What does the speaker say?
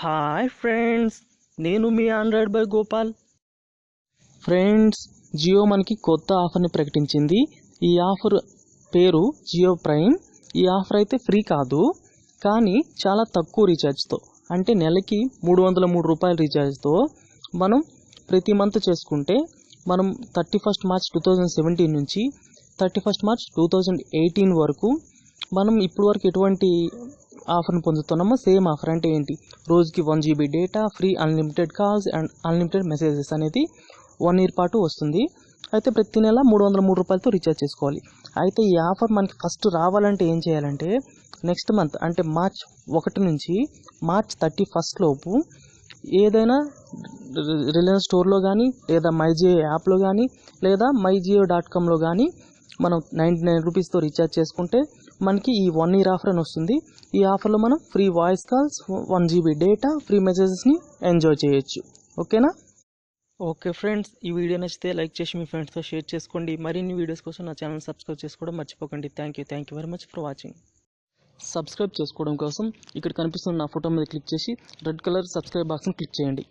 Hi friends, నేను మీ Android by Gopal. Friends, Jio మనకి కొత్త ఆఫర్ని ప్రకటించింది. ఈ ఆఫర్ పేరు జియో ప్రైమ్. ఈ ఆఫర్ అయితే ఫ్రీ కాదు, కానీ చాలా తక్కువ రీఛార్జ్తో, అంటే నెలకి 303 రూపాయల రీఛార్జ్తో మనం ప్రతి మంత్ చేసుకుంటే మనం 31 మార్చ్ 2017 నుంచి 31 మార్చ్ 2018 వరకు మనం ఇప్పటి వరకు ఎటువంటి ఆఫర్ని పొందుతున్నామో సేమ్ ఆఫర్. అంటే ఏంటి, రోజుకి 1 GB data, free unlimited calls and unlimited messages అనేది 1 year పాటు వస్తుంది. అయితే ప్రతి నెల 303 రూపాయలతో రీఛార్జ్ చేసుకోవాలి. అయితే ఈ ఆఫర్ మనకి ఫస్ట్ రావాలంటే ఏం చేయాలంటే, నెక్స్ట్ మంత్ అంటే మార్చ్ 1 నుంచి మార్చ్ 31 లోపు ఏదైనా రిలయన్స్ స్టోర్లో కానీ, లేదా మైజియో యాప్లో కానీ, లేదా myjio.comలో కానీ మనం 99 రూపీస్తో రీఛార్జ్ చేసుకుంటే మనకి ఈ 1 year ఆఫర్ అని వస్తుంది. ఈ ఆఫర్లో మనం free voice calls, 1 GB data, free మెసేజెస్ని ఎంజాయ్ చేయొచ్చు. ఓకేనా? ఓకే ఫ్రెండ్స్, ఈ వీడియో నచ్చితే లైక్ చేసి మీ ఫ్రెండ్స్తో షేర్ చేసుకోండి. మరిన్ని వీడియోస్ కోసం నా ఛానల్ సబ్స్క్రైబ్ చేసుకోవడం మర్చిపోకండి. Thank you very much for watching. Subscribe చేసుకోవడం కోసం ఇక్కడ కనిపిస్తున్న నా ఫోటో మీద క్లిక్ చేసి రెడ్ కలర్ సబ్స్క్రైబ్ బాక్స్ని క్లిక్ చేయండి.